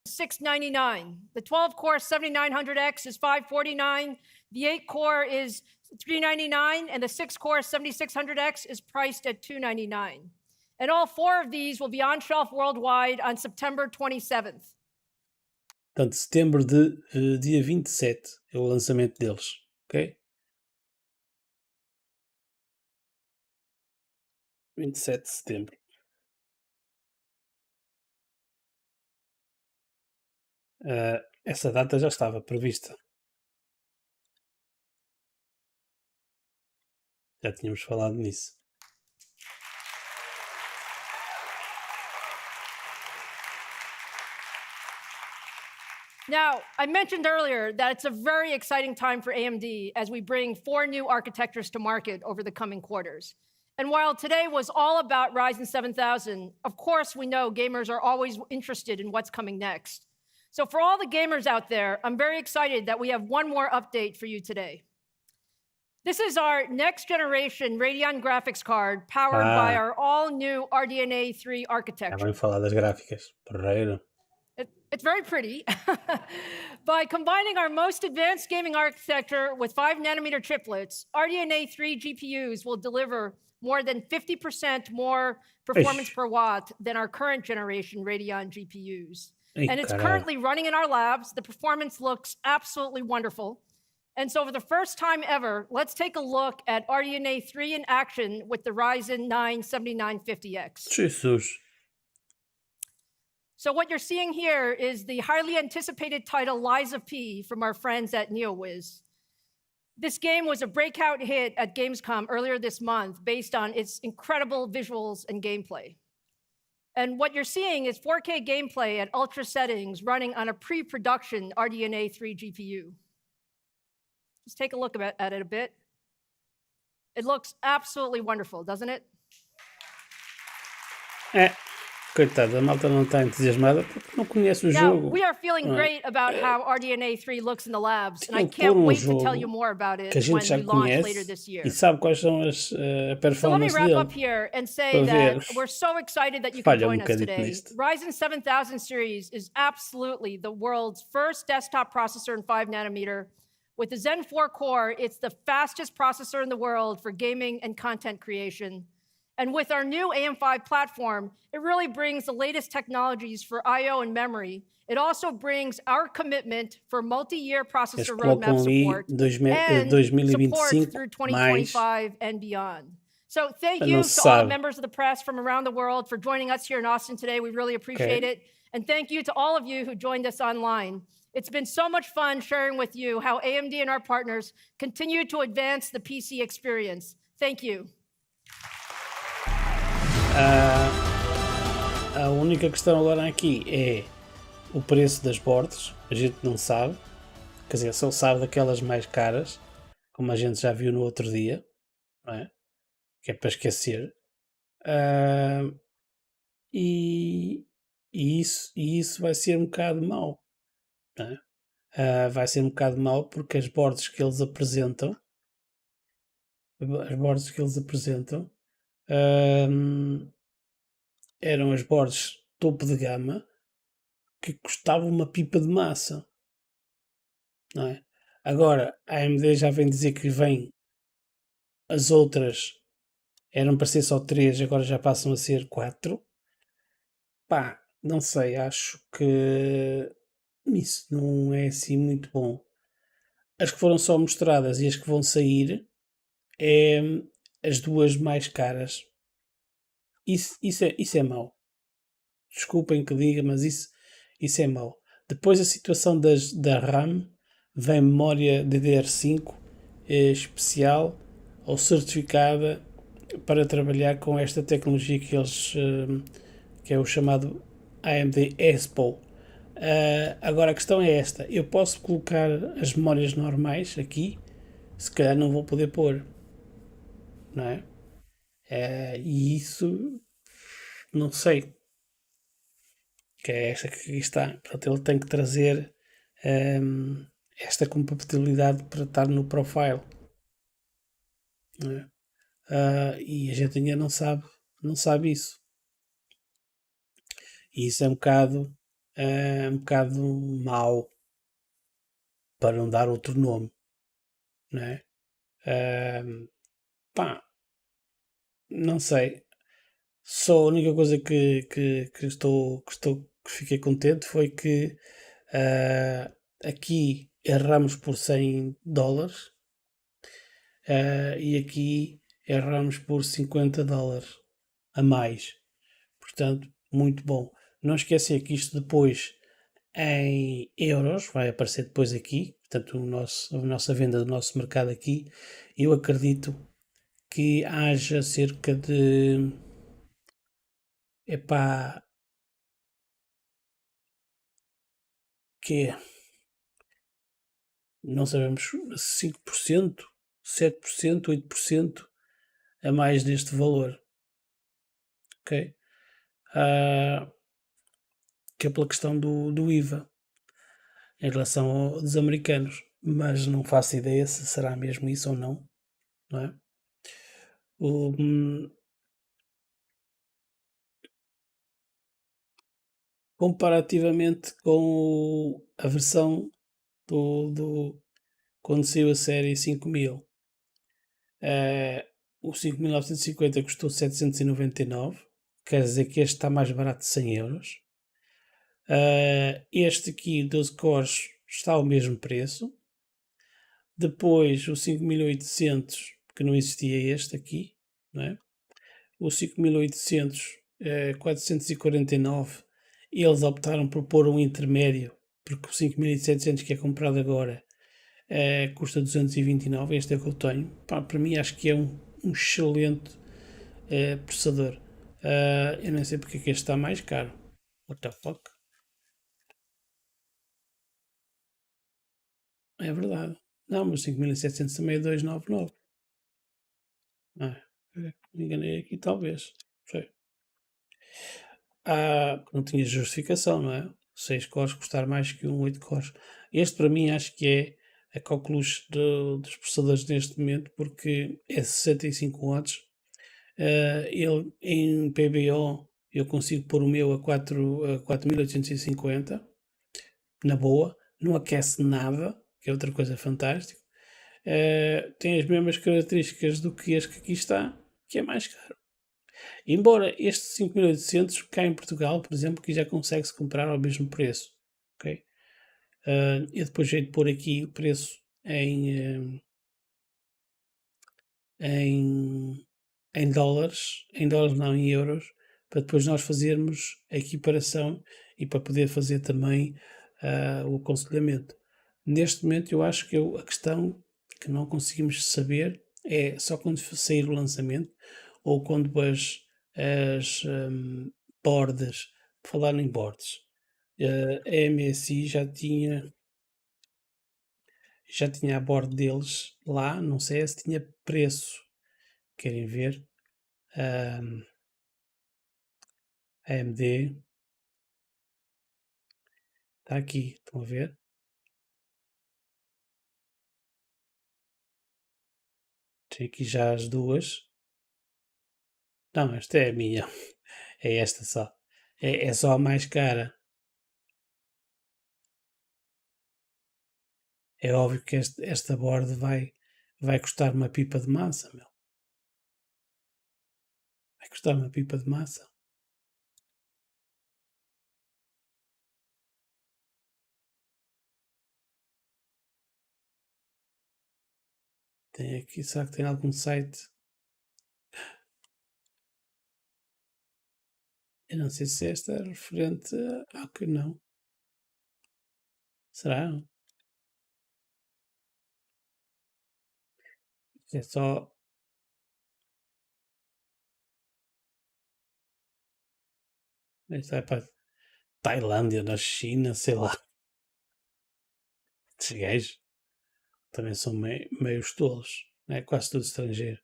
$699. The 12-core 7900X is $549. The 8-core is $399, and the 6-core 7600X is priced at $299. And all 4 of these will be on shelf worldwide on September 27th. Portanto, setembro de dia 27 é o lançamento deles, ok? 27 de setembro. Essa data já estava prevista. Já tínhamos falado nisso. Now, I mentioned earlier that it's a very exciting time for AMD as we bring 4 new architectures to market over the coming quarters. And while today was all about Ryzen 7000, of course we know gamers are always interested in what's coming next. So for all the gamers out there, I'm very excited that we have one more update for you today. This is our next generation Radeon graphics card powered by our all-new RDNA 3 architecture. Vamos falar das gráficas. Porreiro. It's very pretty. By combining our most advanced gaming architecture with 5nm triplets, RDNA 3 GPUs will deliver more than 50% more performance per watt than our current generation Radeon GPUs. And it's currently running in our labs. The performance looks absolutely wonderful. And so for the first time ever, let's take a look at RDNA 3 in action with the Ryzen 9 7950X. Jesus. So what you're seeing here is the highly anticipated title Lies of P from our friends at NeoWiz. This game was a breakout hit at Gamescom earlier this month based on its incredible visuals and gameplay. And what you're seeing is 4K gameplay at ultra settings running on a pre-production RDNA 3 GPU. Just take a look at it a bit. It looks absolutely wonderful, doesn't it? Coitada, a malta não está entusiasmada porque não conhece o jogo. We are feeling great about how RDNA 3 looks in the labs, and I can't wait to tell you more about it when we launch later this year. E sabe quais são as performances So let me wrap dele. up here and say that we're so excited that you can join us today. Ryzen 7000 series is absolutely the world's first desktop processor in 5nm. With the Zen 4 core, it's the fastest processor in the world for gaming and content creation. And with our new AM5 platform, it really brings the latest technologies for I/O and memory. It also brings our commitment for multi-year processor roadmap support and support through 2025 and beyond. So thank you to all the members of the press from around the world for joining us here in Austin today. We really appreciate it. And thank you to all of you who joined us online. It's been so much fun sharing with you how AMD and our partners continue to advance the PC experience. Thank you. A única questão agora aqui é o preço das boards. A gente não sabe, quer dizer, só sabe daquelas mais caras, como a gente já viu no outro dia, não é? Que é para esquecer. Ah, e isso vai ser um bocado mau, não é? Vai ser um bocado mau porque as boards que eles apresentam, eram as boards topo de gama que custavam uma pipa de massa, não é? Agora a AMD já vem dizer que vem, as outras eram para ser só 3, agora já passam a ser 4. Pá, não sei, acho que isso não é assim muito bom. As que foram só mostradas e as que vão sair é as duas mais caras. Isso é mau. Desculpem que diga, mas isso é mau. Depois a situação da RAM, vem memória DDR5 especial ou certificada para trabalhar com esta tecnologia que eles que é o chamado AMD Expo. Agora a questão é esta: eu posso colocar as memórias normais aqui, se calhar não vou poder pôr, não é? E isso não sei, que é esta que aqui está. Portanto, ele tem que trazer esta compatibilidade para estar no profile, não é? E a gente ainda não sabe isso. E isso é um bocado mau, para não dar outro nome, não é? Pá, não sei. Só a única coisa que fiquei contente foi que aqui erramos por $100 e aqui erramos por $50 a mais. Portanto, muito bom. Não esquecer que isto depois em euros vai aparecer depois aqui. Portanto, a nossa venda do nosso mercado aqui. Eu acredito que haja cerca de... Epá... Que é? Não sabemos, 5%, 7%, 8% a mais deste valor. Ok? Que é pela questão do IVA em relação aos americanos. Mas não faço ideia se será mesmo isso ou não. Não é? Comparativamente com a versão quando saiu a série 5000, o 5950 custou 799, quer dizer que este está mais barato de 100 euros. Este aqui, 12 cores, está ao mesmo preço. Depois o 5800, que não existia este aqui, não é? O 5800, 449, eles optaram por pôr um intermédio, porque o 5700 que é comprado agora custa 229, este é o que eu tenho. Para mim acho que é um excelente processador. Eu não sei porque é que este está mais caro. What the fuck? É verdade. Não, mas 5700 também é 299. Me enganei aqui talvez. Sei. Não tinha justificação, não é? 6 cores custar mais que um 8 cores. Este para mim acho que é a conclusão dos processadores neste momento, porque é 65 watts. Ele em PBO eu consigo pôr o meu a 4850 na boa, não aquece nada, que é outra coisa fantástica. Tem as mesmas características do que este que aqui está, que é mais caro. Embora este 5800 cá em Portugal, por exemplo, que já consegue-se comprar ao mesmo preço. Ok? Eu depois hei de pôr aqui o preço em dólares, não, em euros, para depois nós fazermos a equiparação e para poder fazer também o aconselhamento. Neste momento eu acho que a questão que não conseguimos saber é só quando sair o lançamento ou quando as as boards, por falar em boards, a MSI já tinha a board deles lá, não sei se tinha preço. Querem ver? AMD está aqui, estão a ver? Tem aqui já as duas. Não, esta é a minha. É esta só. É só a mais cara. É óbvio que esta board vai custar uma pipa de massa, meu. Vai custar uma pipa de massa. Tem aqui, será que tem algum site? Eu não sei se esta é referente ao que não. Será? É só. Isto é para Tailândia, na China, sei lá. Esses gajos também são meio tolos. É quase tudo estrangeiro.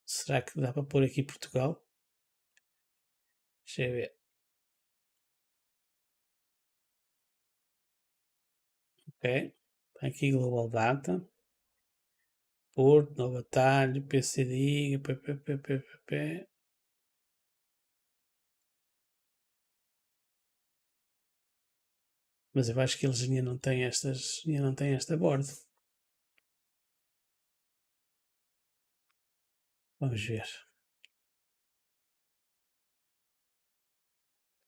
Será que dá para pôr aqui Portugal? Deixa eu ver. Ok. Aqui Global Data. Porto, Nova Talho, PCD, PPPPP. Mas eu acho que eles ainda não têm esta borda. Vamos ver.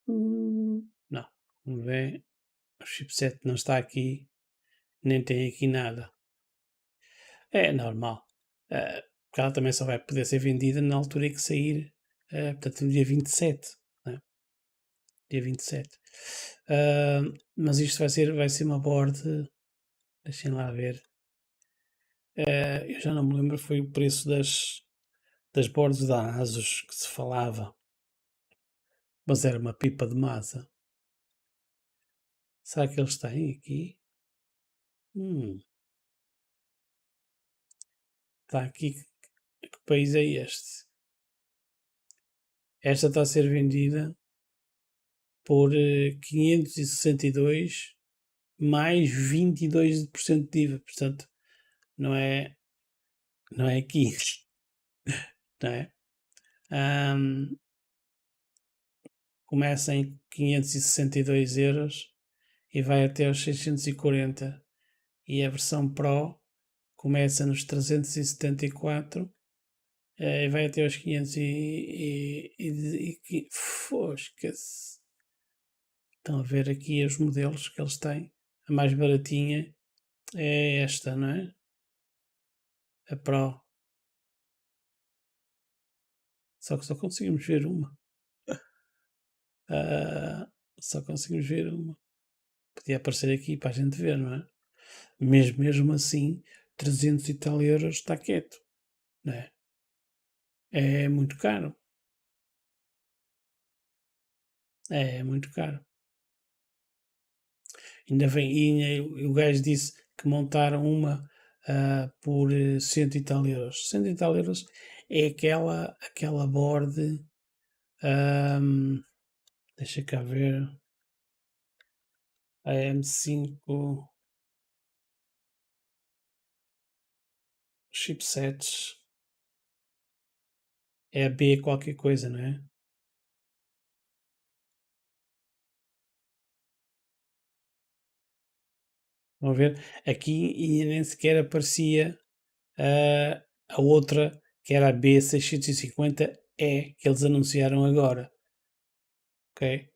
Não. Vamos ver. O chipset não está aqui. Nem tem aqui nada. É normal. Porque ela também só vai poder ser vendida na altura em que sair. Portanto, no dia 27. Né? Dia 27. Mas isto vai ser uma board. Deixem lá ver. Eu já não me lembro, foi o preço das boards da ASUS que se falava. Mas era uma pipa de massa. Será que eles têm aqui? Está aqui. Que país é este? Esta está a ser vendida por 562 mais 22% de IVA. Portanto, não é aqui. Não é? Começa em 562 euros e vai até aos 640. E a versão Pro começa nos 374 e vai até aos 500 fosca-se. Estão a ver aqui os modelos que eles têm. A mais baratinha é esta, não é? A Pro. Só que só conseguimos ver uma. Só conseguimos ver uma. Podia aparecer aqui para a gente ver, não é? Mesmo assim, 300 e tal euros está quieto, não é? É muito caro. É muito caro. Ainda vem, e o gajo disse que montaram uma por 100 e tal euros. 100 e tal euros é aquela board. Deixa cá ver. A M5 chipsets. É a B qualquer coisa, não é? Vão ver? Aqui e nem sequer aparecia a outra, que era a B650E, que eles anunciaram agora. Ok?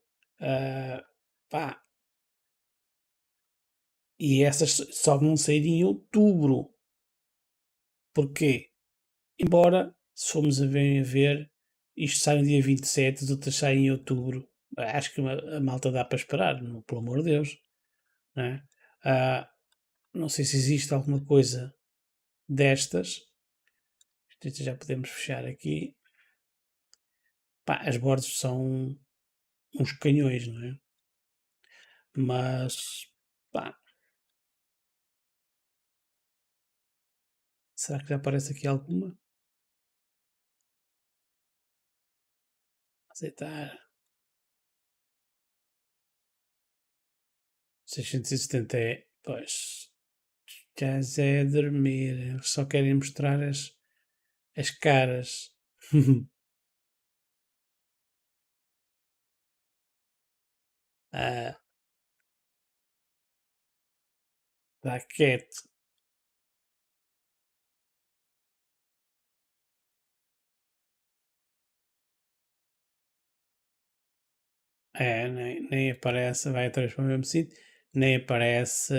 Pá. E essas só vão sair em outubro. Porquê? Embora, se formos a ver, isto sai no dia 27, as outras saem em outubro. Acho que a malta dá para esperar, pelo amor de Deus. Não é? Não sei se existe alguma coisa destas. Isto já podemos fechar aqui. Pá, as bordas são uns canhões, não é? Mas, pá, será que já aparece aqui alguma? Aceitar. 670 é, pois, já é dormir. Eles só querem mostrar as caras. Ah, dá quieto. É, nem aparece, vai atrás para o mesmo sítio, nem aparece.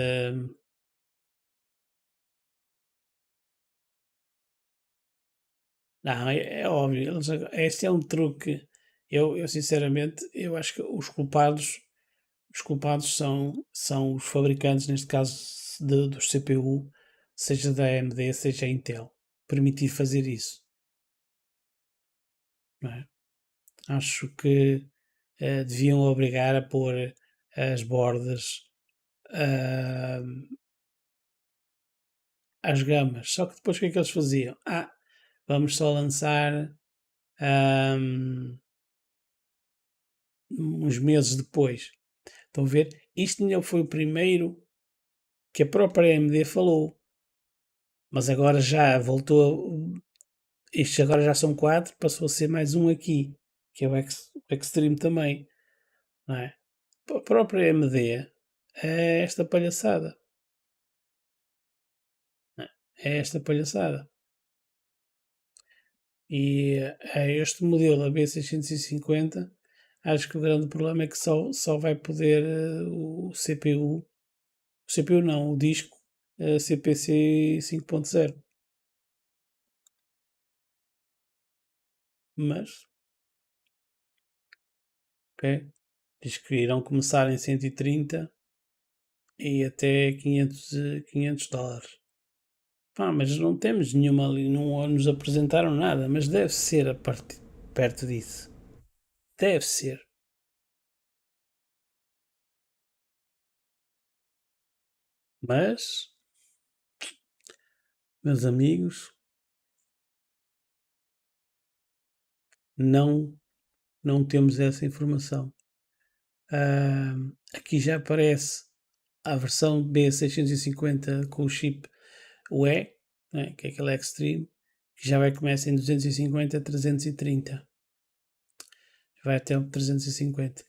Não, é óbvio. Este é um truque. Eu sinceramente, eu acho que os culpados são os fabricantes, neste caso dos CPU, seja da AMD, seja Intel, permitir fazer isso. Não é? Acho que deviam obrigar a pôr as bordas às gamas. Só que depois o que é que eles faziam? Vamos só lançar uns meses depois. Estão a ver? Isto ainda foi o primeiro que a própria AMD falou. Mas agora já voltou. Isto agora já são 4, passou a ser mais um aqui, que é o Extreme também. Não é? A própria AMD é esta palhaçada. É esta palhaçada. E este modelo, a B650, acho que o grande problema é que só vai poder o CPU não, o disco CPC 5.0. Mas, ok, diz que irão começar em 130 e até 500 dólares. Mas não temos nenhuma ali, não nos apresentaram nada, mas deve ser a partir perto disso. Deve ser. Mas, meus amigos, não temos essa informação. Aqui já aparece a versão B650 com o chip UE, né, que é aquele Extreme, que já vai começar em 250 a 330. Vai até o 350.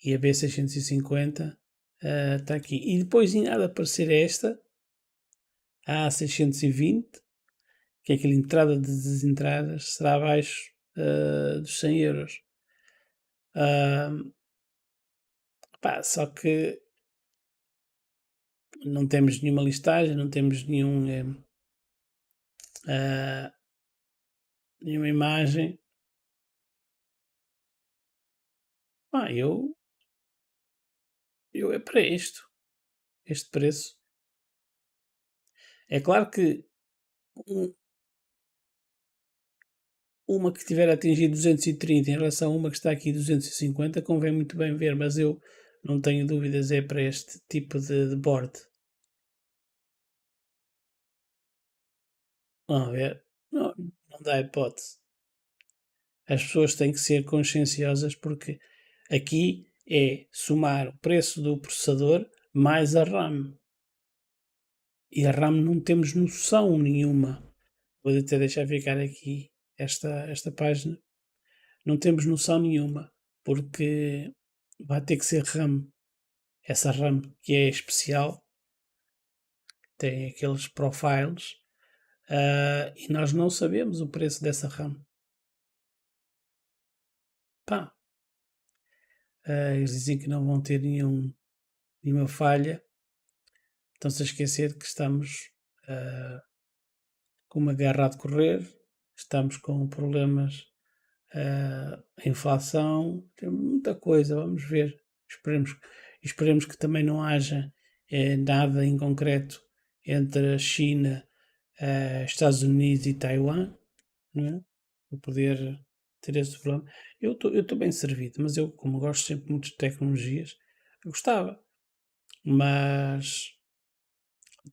E a B650 está aqui. E depois ainda há de aparecer esta, a A620, que é aquela entrada de desentradas, será abaixo dos 100 euros. Só que não temos nenhuma listagem, não temos nenhuma imagem. Eu é para isto, este preço. É claro que uma que tiver atingido 230 em relação a uma que está aqui 250, convém muito bem ver, mas eu não tenho dúvidas, é para este tipo de board. Vamos ver. Não dá hipótese. As pessoas têm que ser conscienciosas porque aqui é somar o preço do processador mais a RAM. E a RAM não temos noção nenhuma. Vou até deixar ficar aqui esta página. Não temos noção nenhuma, porque vai ter que ser RAM. Essa RAM que é especial, tem aqueles profiles, e nós não sabemos o preço dessa RAM. Eles dizem que não vão ter nenhuma falha. Estão-se a esquecer que estamos com uma guerra a decorrer, estamos com problemas, inflação, tem muita coisa, vamos ver. Esperemos que também não haja nada em concreto entre a China Estados Unidos e Taiwan, não é? Para poder ter esse problema. Eu estou bem servido, mas eu, como gosto sempre muito de tecnologias, eu gostava, mas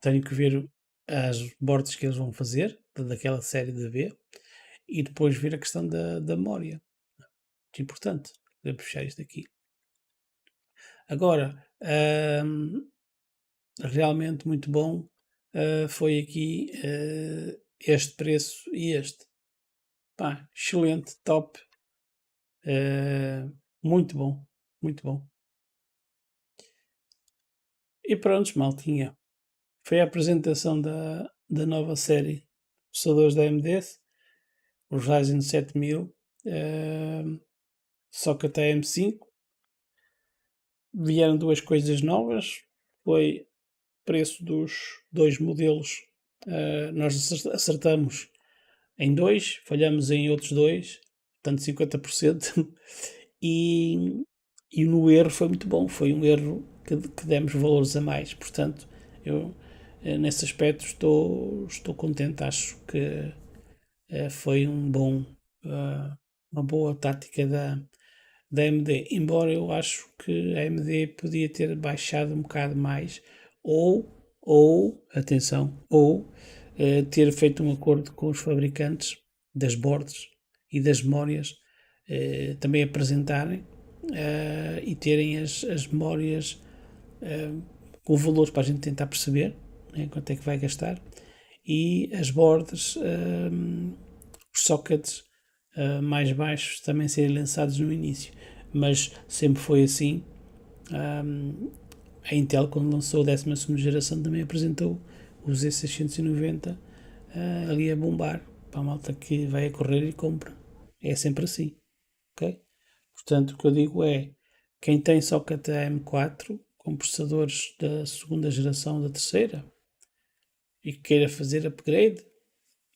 tenho que ver as boards que eles vão fazer, daquela série de B, e depois ver a questão da memória. Muito importante. Podemos fechar isto aqui. Agora, realmente muito bom foi aqui este preço e este. Pá, excelente, top. Muito bom, muito bom. E pronto, maltinha. Foi a apresentação da nova série processadores da AMD, os Ryzen 7000, socket AM5. Vieram duas coisas novas. Foi preço dos dois modelos. Nós acertamos em 2, falhamos em outros 2, portanto 50%. e no erro foi muito bom. Foi um erro que demos valores a mais. Portanto, eu nesse aspecto estou contente. Acho que foi uma boa tática da AMD, embora eu acho que a AMD podia ter baixado um bocado mais, ou ter feito um acordo com os fabricantes das boards e das memórias, também apresentarem e terem as memórias com valores para a gente tentar perceber, né, quanto é que vai gastar, e as boards, os sockets mais baixos também serem lançados no início. Mas sempre foi assim. A Intel, quando lançou a 12ª geração, também apresentou o Z690 ali a bombar, para a malta que vai a correr e compra. É sempre assim, ok? Portanto, o que eu digo é, quem tem socket AM4 com processadores da 2ª geração, da 3ª, e que queira fazer upgrade,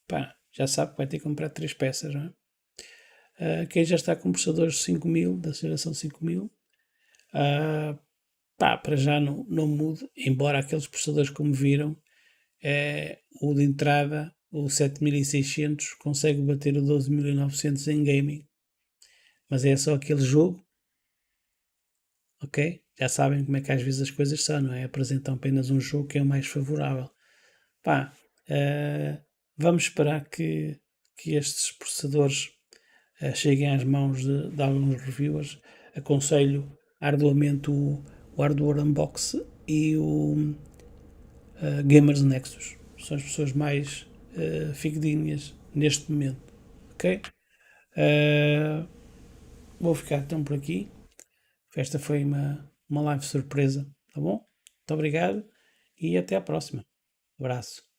pá, já sabe que vai ter que comprar 3 peças, não é? Quem já está com processadores 5000, da geração 5000, para já não mude, embora aqueles processadores, como viram, o de entrada, o 7600, consegue bater o 12900 em gaming, mas é só aquele jogo, ok? Já sabem como é que às vezes as coisas são, não é? Apresentam apenas um jogo que é o mais favorável. Vamos esperar que estes processadores cheguem às mãos de alguns reviewers. Aconselho arduamente o Hardware Unbox e o Gamers Nexus. São as pessoas mais fidedignas neste momento. Ok? Vou ficar então por aqui. Esta foi uma live surpresa. Tá bom? Muito obrigado e até à próxima. Abraço.